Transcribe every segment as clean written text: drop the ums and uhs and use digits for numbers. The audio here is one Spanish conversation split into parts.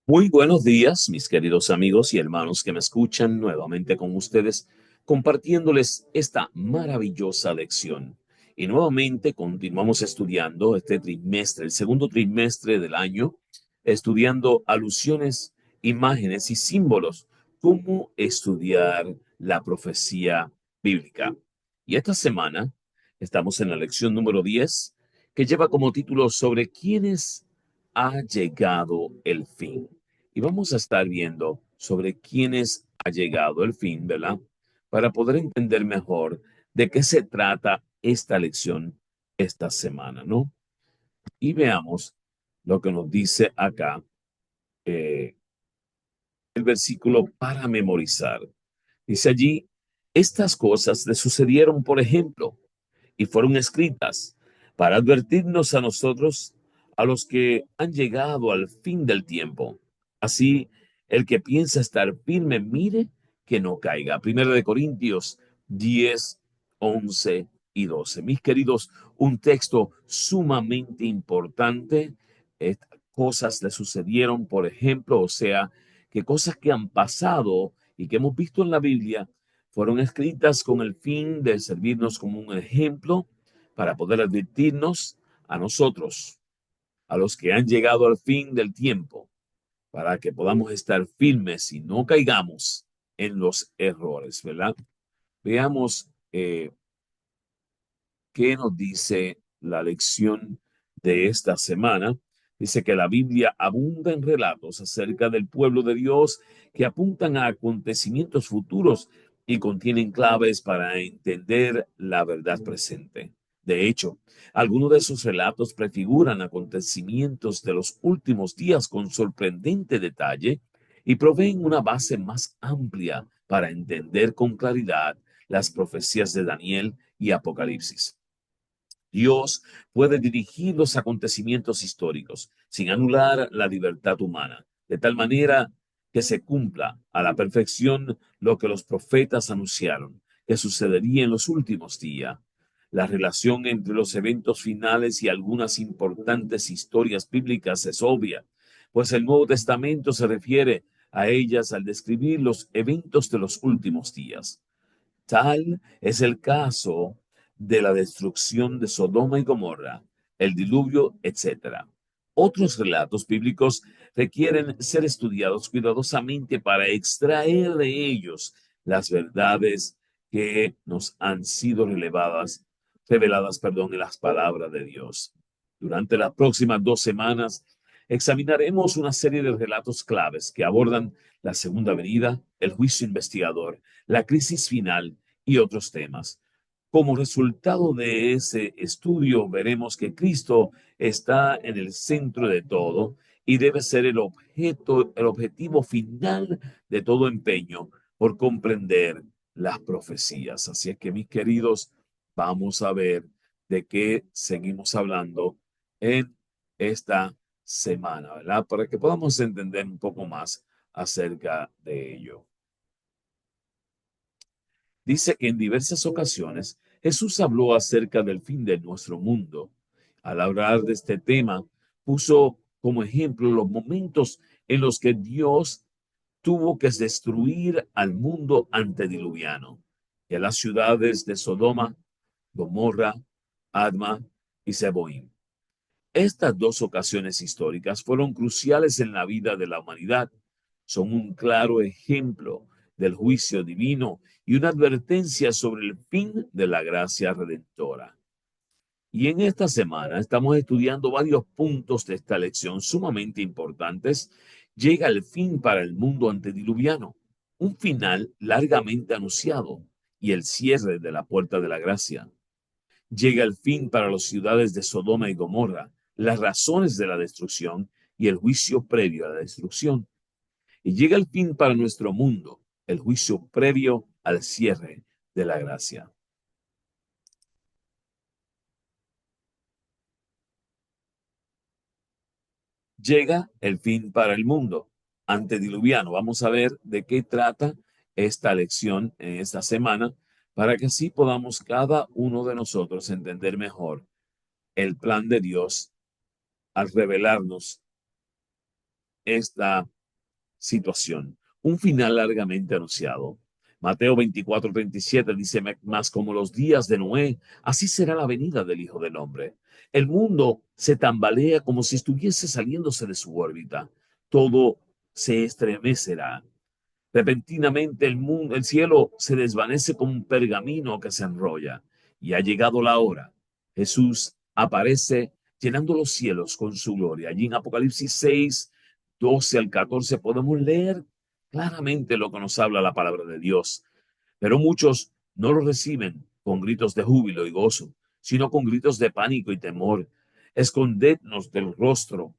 Muy buenos días, mis queridos amigos y hermanos que me escuchan nuevamente con ustedes, compartiéndoles esta maravillosa lección. Y nuevamente continuamos estudiando este trimestre, el segundo trimestre del año, estudiando alusiones, imágenes y símbolos, cómo estudiar la profecía bíblica. Y esta semana estamos en la lección número 10, que lleva como título sobre quiénes ha llegado el fin. Y vamos a estar viendo sobre quiénes ha llegado el fin, ¿verdad? Para poder entender mejor de qué se trata esta lección esta semana, ¿no? Y veamos lo que nos dice acá eh, el versículo para memorizar. Dice allí, estas cosas le sucedieron, por ejemplo, y fueron escritas para advertirnos a nosotros, a los que han llegado al fin del tiempo. Así, el que piensa estar firme, mire que no caiga. Primero de Corintios 10, 11 y 12. Mis queridos, un texto sumamente importante. Cosas le sucedieron, por ejemplo, o sea, que cosas que han pasado y que hemos visto en la Biblia fueron escritas con el fin de servirnos como un ejemplo para poder advertirnos a nosotros, a los que han llegado al fin del tiempo, para que podamos estar firmes y no caigamos en los errores, ¿verdad? Veamos qué nos dice la lección de esta semana. Dice que la Biblia abunda en relatos acerca del pueblo de Dios que apuntan a acontecimientos futuros y contienen claves para entender la verdad presente. De hecho, algunos de esos relatos prefiguran acontecimientos de los últimos días con sorprendente detalle y proveen una base más amplia para entender con claridad las profecías de Daniel y Apocalipsis. Dios puede dirigir los acontecimientos históricos sin anular la libertad humana, de tal manera que se cumpla a la perfección lo que los profetas anunciaron que sucedería en los últimos días. La relación entre los eventos finales y algunas importantes historias bíblicas es obvia, pues el Nuevo Testamento se refiere a ellas al describir los eventos de los últimos días. Tal es el caso de la destrucción de Sodoma y Gomorra, el diluvio, etcétera. Otros relatos bíblicos requieren ser estudiados cuidadosamente para extraer de ellos las verdades que nos han sido reveladas, en las palabras de Dios. Durante las próximas 2 semanas examinaremos una serie de relatos claves que abordan la segunda venida, el juicio investigador, la crisis final y otros temas. Como resultado de ese estudio, veremos que Cristo está en el centro de todo y debe ser el objetivo final de todo empeño por comprender las profecías. Así es que, mis queridos, vamos a ver de qué seguimos hablando en esta semana, ¿verdad? Para que podamos entender un poco más acerca de ello. Dice que en diversas ocasiones Jesús habló acerca del fin de nuestro mundo. Al hablar de este tema, puso como ejemplo los momentos en los que Dios tuvo que destruir al mundo antediluviano y a las ciudades de Sodoma, Gomorra, Adma y Zeboim. Estas dos ocasiones históricas fueron cruciales en la vida de la humanidad. Son un claro ejemplo del juicio divino y una advertencia sobre el fin de la gracia redentora. Y en esta semana estamos estudiando varios puntos de esta lección sumamente importantes. Llega el fin para el mundo antediluviano, un final largamente anunciado y el cierre de la puerta de la gracia. Llega el fin para las ciudades de Sodoma y Gomorra, las razones de la destrucción y el juicio previo a la destrucción. Y llega el fin para nuestro mundo, el juicio previo al cierre de la gracia. Llega el fin para el mundo antediluviano. Vamos a ver de qué trata esta lección en esta semana para que así podamos cada uno de nosotros entender mejor el plan de Dios al revelarnos esta situación. Un final largamente anunciado. Mateo 24:37 dice, más como los días de Noé, así será la venida del Hijo del Hombre. El mundo se tambalea como si estuviese saliéndose de su órbita. Todo se estremecerá. Repentinamente el cielo se desvanece como un pergamino que se enrolla. Y ha llegado la hora. Jesús aparece llenando los cielos con su gloria. Allí en Apocalipsis 6:12 al 14 podemos leer claramente lo que nos habla la palabra de Dios. Pero muchos no lo reciben con gritos de júbilo y gozo, sino con gritos de pánico y temor. Escondednos del rostro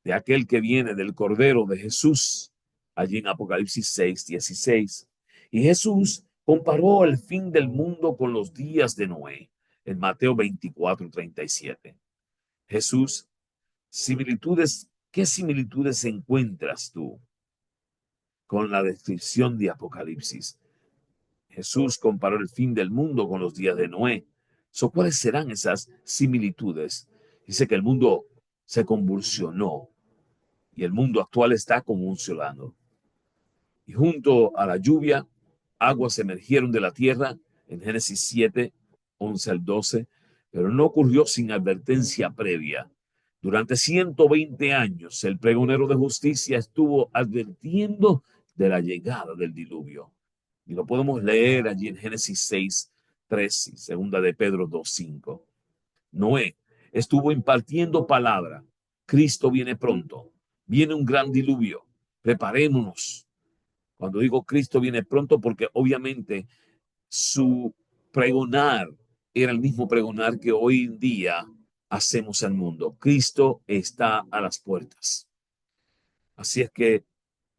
de aquel que viene del Cordero de Jesús, allí en Apocalipsis 6:16. Y Jesús comparó el fin del mundo con los días de Noé, en Mateo 24:37. Jesús, ¿qué similitudes encuentras tú con la descripción de Apocalipsis? Jesús comparó el fin del mundo con los días de Noé. ¿Cuáles serán esas similitudes? Dice que el mundo se convulsionó y el mundo actual está convulsionando. Y junto a la lluvia, aguas emergieron de la tierra en Génesis 7:11 al 12, pero no ocurrió sin advertencia previa. Durante 120 años, el pregonero de justicia estuvo advirtiendo de la llegada del diluvio. Y lo podemos leer allí en Génesis 6:3 y segunda de Pedro 2:5. Noé estuvo impartiendo palabra. Cristo viene pronto. Viene un gran diluvio. Preparémonos. Cuando digo Cristo viene pronto, porque obviamente su pregonar era el mismo pregonar que hoy en día hacemos al mundo. Cristo está a las puertas. Así es que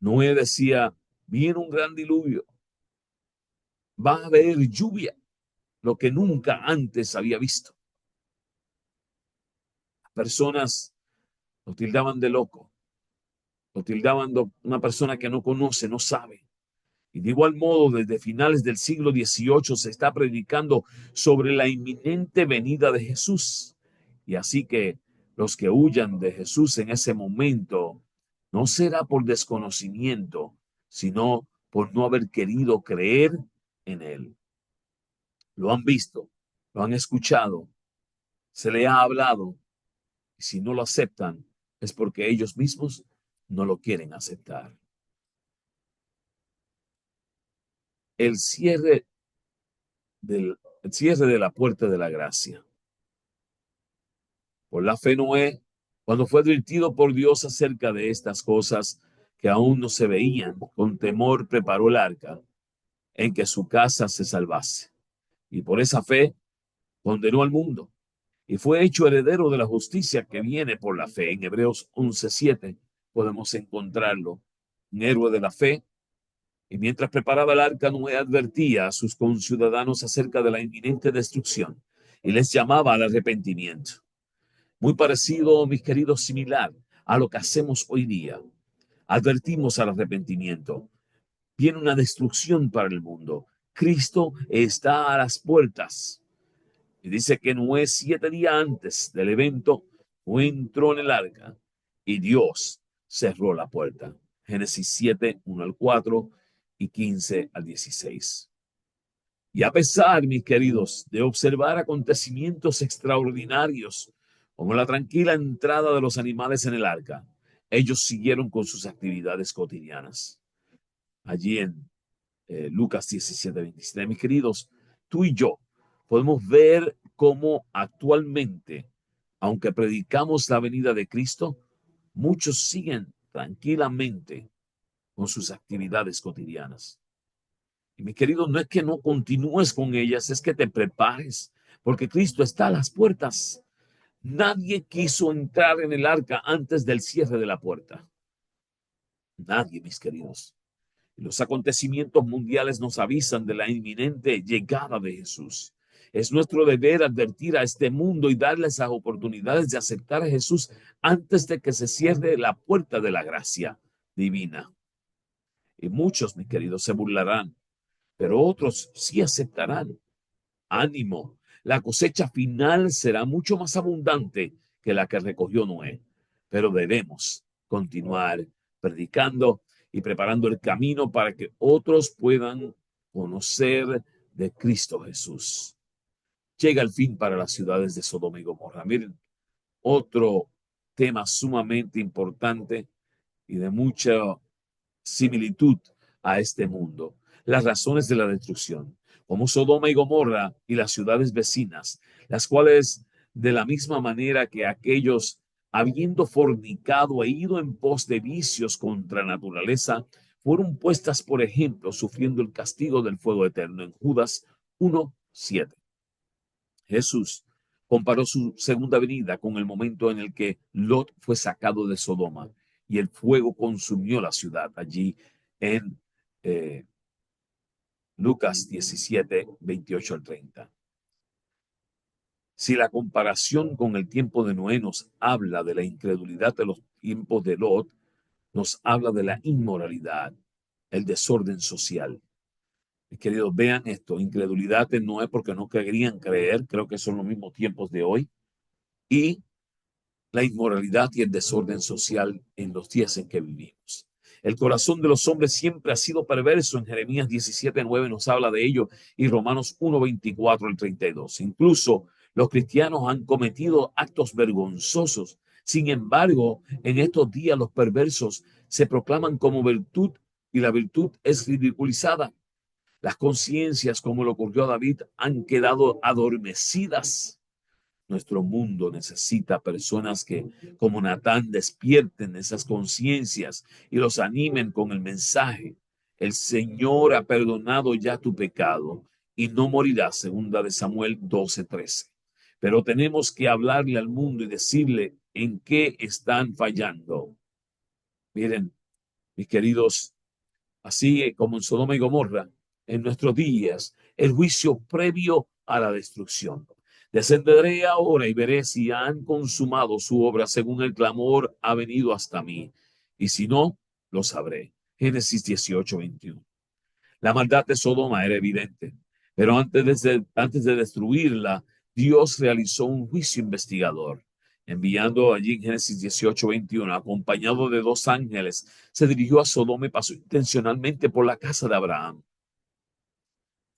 Noé decía, viene un gran diluvio. Va a haber lluvia, lo que nunca antes había visto. Personas lo tildaban de loco. Lo tildaban de una persona que no conoce, no sabe. Y de igual modo, desde finales del siglo XVIII se está predicando sobre la inminente venida de Jesús. Y así que los que huyan de Jesús en ese momento no será por desconocimiento, sino por no haber querido creer en Él. Lo han visto, lo han escuchado, se le ha hablado. Y si no lo aceptan, es porque ellos mismos no lo quieren aceptar. El cierre el cierre de la puerta de la gracia. Por la fe Noé, cuando fue advertido por Dios acerca de estas cosas que aún no se veían, con temor preparó el arca en que su casa se salvase. Y por esa fe condenó al mundo y fue hecho heredero de la justicia que viene por la fe. En Hebreos 11:7 podemos encontrarlo. Un héroe de la fe. Y mientras preparaba el arca, Noé advertía a sus conciudadanos acerca de la inminente destrucción y les llamaba al arrepentimiento. Muy parecido, mis queridos, similar a lo que hacemos hoy día. Advertimos al arrepentimiento. Viene una destrucción para el mundo. Cristo está a las puertas. Y dice que Noé 7 días antes del evento entró en el arca y Dios cerró la puerta. Génesis 7:1 al 4 y 15 al 16. Y a pesar, mis queridos, de observar acontecimientos extraordinarios, como la tranquila entrada de los animales en el arca, ellos siguieron con sus actividades cotidianas. Allí en Lucas 17:27, mis queridos, tú y yo podemos ver cómo actualmente, aunque predicamos la venida de Cristo, muchos siguen tranquilamente con sus actividades cotidianas. Y mi querido, no es que no continúes con ellas, es que te prepares, porque Cristo está a las puertas. Nadie quiso entrar en el arca antes del cierre de la puerta. Nadie, mis queridos. Y los acontecimientos mundiales nos avisan de la inminente llegada de Jesús. Es nuestro deber advertir a este mundo y darles las oportunidades de aceptar a Jesús antes de que se cierre la puerta de la gracia divina. Y muchos, mis queridos, se burlarán, pero otros sí aceptarán. Ánimo, la cosecha final será mucho más abundante que la que recogió Noé, pero debemos continuar predicando y preparando el camino para que otros puedan conocer de Cristo Jesús. Llega el fin para las ciudades de Sodoma y Gomorra. Miren, otro tema sumamente importante y de mucha similitud a este mundo. Las razones de la destrucción, como Sodoma y Gomorra y las ciudades vecinas, las cuales de la misma manera que aquellos, habiendo fornicado e ido en pos de vicios contra naturaleza, fueron puestas por ejemplo, sufriendo el castigo del fuego eterno en Judas 1:7. Jesús comparó su segunda venida con el momento en el que Lot fue sacado de Sodoma y el fuego consumió la ciudad allí en eh, Lucas 17:28-30. Si la comparación con el tiempo de Noé nos habla de la incredulidad de los tiempos de Lot, nos habla de la inmoralidad, el desorden social. Mis queridos, vean esto, incredulidad de Noé porque no querían creer, creo que son los mismos tiempos de hoy, y la inmoralidad y el desorden social en los días en que vivimos. El corazón de los hombres siempre ha sido perverso. En Jeremías 17:9 nos habla de ello y Romanos 1:24-32. Incluso los cristianos han cometido actos vergonzosos. Sin embargo, en estos días los perversos se proclaman como virtud y la virtud es ridiculizada. Las conciencias, como le ocurrió a David, han quedado adormecidas. Nuestro mundo necesita personas que, como Natán, despierten esas conciencias y los animen con el mensaje. El Señor ha perdonado ya tu pecado y no morirás, segunda de Samuel 12:13. Pero tenemos que hablarle al mundo y decirle en qué están fallando. Miren, mis queridos, así como en Sodoma y Gomorra, en nuestros días, el juicio previo a la destrucción. Descenderé ahora y veré si han consumado su obra según el clamor ha venido hasta mí. Y si no, lo sabré. Génesis 18:21. La maldad de Sodoma era evidente, pero antes de destruirla, Dios realizó un juicio investigador. Enviando allí en Génesis 18:21, acompañado de 2 ángeles, se dirigió a Sodoma y pasó intencionalmente por la casa de Abraham.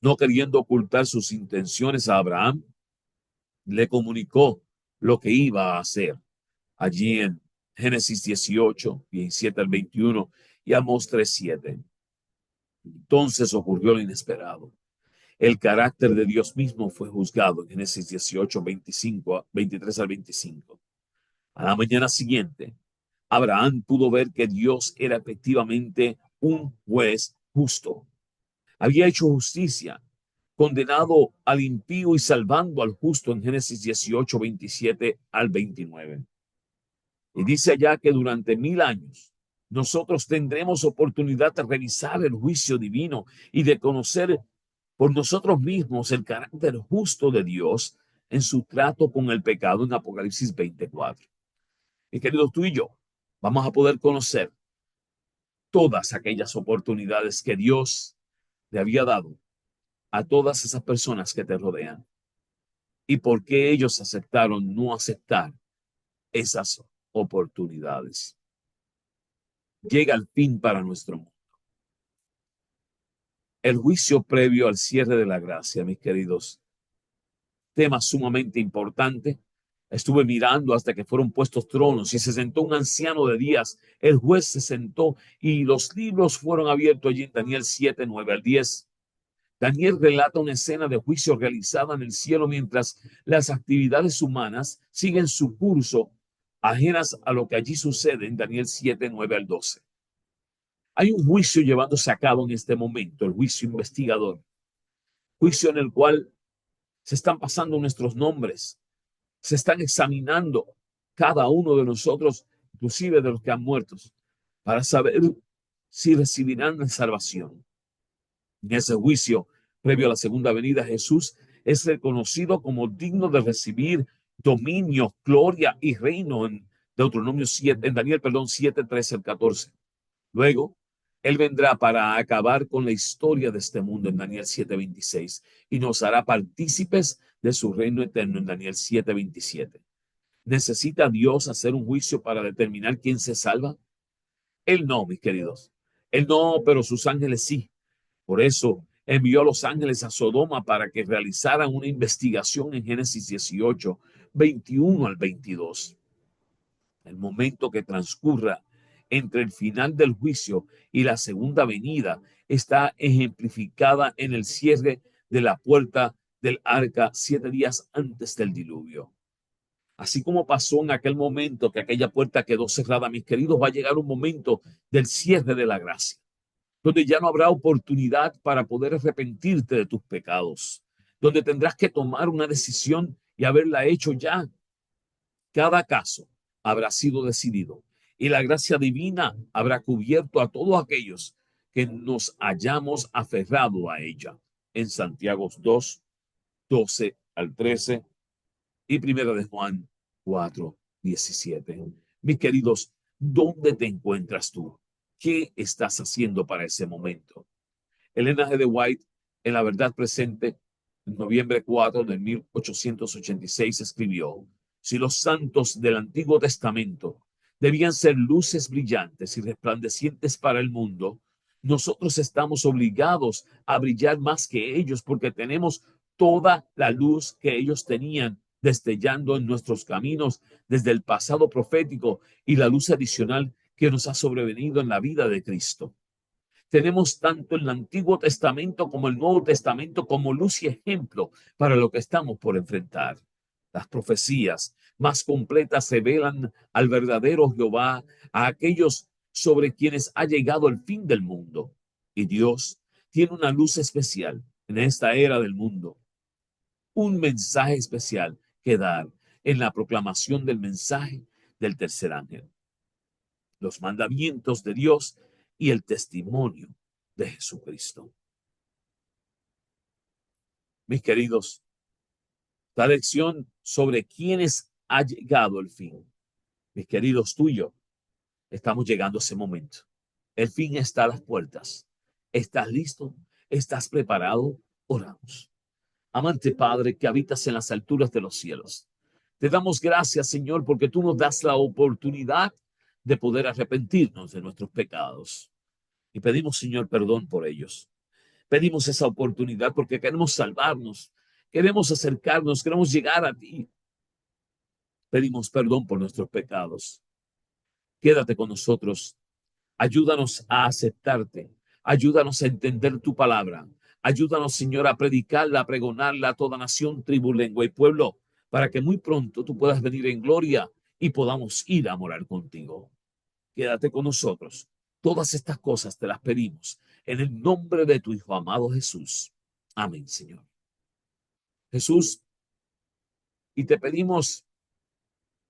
No queriendo ocultar sus intenciones a Abraham, le comunicó lo que iba a hacer. Allí en Génesis 18:17-21 y Amós 3:7. Entonces ocurrió lo inesperado. El carácter de Dios mismo fue juzgado en Génesis 18:25, 23-25. A la mañana siguiente, Abraham pudo ver que Dios era efectivamente un juez justo. Había hecho justicia, condenado al impío y salvando al justo en Génesis 18:27-29. Y dice allá que durante 1000 años nosotros tendremos oportunidad de revisar el juicio divino y de conocer por nosotros mismos el carácter justo de Dios en su trato con el pecado en Apocalipsis 24. Y queridos, tú y yo vamos a poder conocer todas aquellas oportunidades que Dios le había dado a todas esas personas que te rodean y por qué ellos aceptaron no aceptar esas oportunidades. Llega el fin para nuestro mundo. El juicio previo al cierre de la gracia, mis queridos. Tema sumamente importante. Estuve mirando hasta que fueron puestos tronos y se sentó un anciano de días. El juez se sentó y los libros fueron abiertos allí en Daniel 7:9-10. Daniel relata una escena de juicio realizada en el cielo mientras las actividades humanas siguen su curso, ajenas a lo que allí sucede en Daniel 7:9-12. Hay un juicio llevándose a cabo en este momento, el juicio investigador, juicio en el cual se están pasando nuestros nombres, se están examinando cada uno de nosotros, inclusive de los que han muerto, para saber si recibirán la salvación. En ese juicio, previo a la segunda venida, Jesús es reconocido como digno de recibir dominio, gloria y reino en Deuteronomio 7, en Daniel, 7:13-14. Luego, Él vendrá para acabar con la historia de este mundo en Daniel 7:26 y nos hará partícipes de su reino eterno en Daniel 7:27. ¿Necesita Dios hacer un juicio para determinar quién se salva? Él no, mis queridos. Él no, pero sus ángeles sí. Por eso envió a los ángeles a Sodoma para que realizaran una investigación en Génesis 18, 21 al 22. El momento que transcurra entre el final del juicio y la segunda venida está ejemplificada en el cierre de la puerta del arca 7 días antes del diluvio. Así como pasó en aquel momento que aquella puerta quedó cerrada, mis queridos, va a llegar un momento del cierre de la gracia, donde ya no habrá oportunidad para poder arrepentirte de tus pecados, donde tendrás que tomar una decisión y haberla hecho ya. Cada caso habrá sido decidido y la gracia divina habrá cubierto a todos aquellos que nos hayamos aferrado a ella. En Santiago 2, 12 al 13 y Primera de Juan 4, 17. Mis queridos, ¿dónde te encuentras tú? ¿Qué estás haciendo para ese momento? Elena G. de White, en La Verdad Presente, en noviembre 4 de 1886, escribió: si los santos del Antiguo Testamento debían ser luces brillantes y resplandecientes para el mundo, nosotros estamos obligados a brillar más que ellos porque tenemos toda la luz que ellos tenían destellando en nuestros caminos desde el pasado profético y la luz adicional que nos ha sobrevenido en la vida de Cristo. Tenemos tanto el Antiguo Testamento como el Nuevo Testamento como luz y ejemplo para lo que estamos por enfrentar. Las profecías más completas revelan al verdadero Jehová, a aquellos sobre quienes ha llegado el fin del mundo. Y Dios tiene una luz especial en esta era del mundo, un mensaje especial que dar en la proclamación del mensaje del tercer ángel, los mandamientos de Dios y el testimonio de Jesucristo. Mis queridos, la lección sobre quiénes ha llegado el fin. Mis queridos, tú y yo estamos llegando a ese momento. El fin está a las puertas. ¿Estás listo? ¿Estás preparado? Oramos. Amante Padre, que habitas en las alturas de los cielos, te damos gracias, Señor, porque tú nos das la oportunidad de poder arrepentirnos de nuestros pecados. Y pedimos, Señor, perdón por ellos. Pedimos esa oportunidad porque queremos salvarnos, queremos acercarnos, queremos llegar a ti. Pedimos perdón por nuestros pecados. Quédate con nosotros. Ayúdanos a aceptarte. Ayúdanos a entender tu palabra. Ayúdanos, Señor, a predicarla, a pregonarla a toda nación, tribu, lengua y pueblo, para que muy pronto tú puedas venir en gloria y podamos ir a morar contigo. Quédate con nosotros. Todas estas cosas te las pedimos en el nombre de tu Hijo amado Jesús. Amén, Señor. Jesús, y te pedimos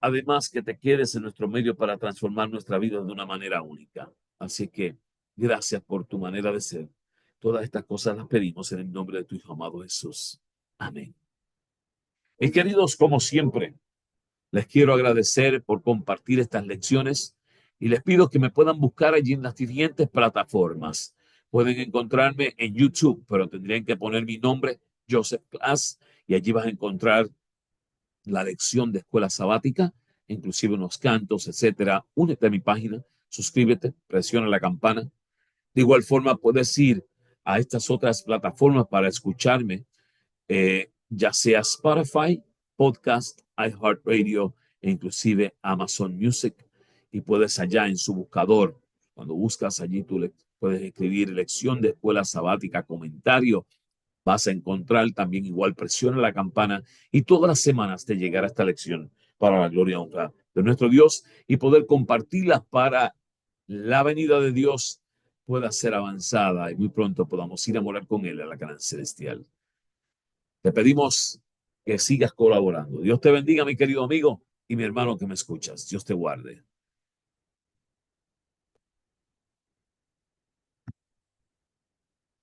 además que te quedes en nuestro medio para transformar nuestra vida de una manera única. Así que gracias por tu manera de ser. Todas estas cosas las pedimos en el nombre de tu Hijo amado Jesús. Amén. Y queridos, como siempre, les quiero agradecer por compartir estas lecciones y les pido que me puedan buscar allí en las siguientes plataformas. Pueden encontrarme en YouTube, pero tendrían que poner mi nombre, Joseph Class, y allí vas a encontrar la lección de escuela sabática, inclusive unos cantos, etcétera. Únete a mi página, suscríbete, presiona la campana. De igual forma, puedes ir a estas otras plataformas para escucharme, ya sea Spotify, Podcast, iHeartRadio e inclusive Amazon Music. Y puedes allá en su buscador, cuando buscas allí, tú le puedes escribir lección de escuela sabática, comentario. Vas a encontrar también igual, presiona la campana y todas las semanas te llegará esta lección para la gloria y honra de nuestro Dios y poder compartirla para la venida de Dios pueda ser avanzada y muy pronto podamos ir a morar con Él a la Canaán celestial. Te pedimos que sigas colaborando. Dios te bendiga, mi querido amigo y mi hermano que me escuchas. Dios te guarde.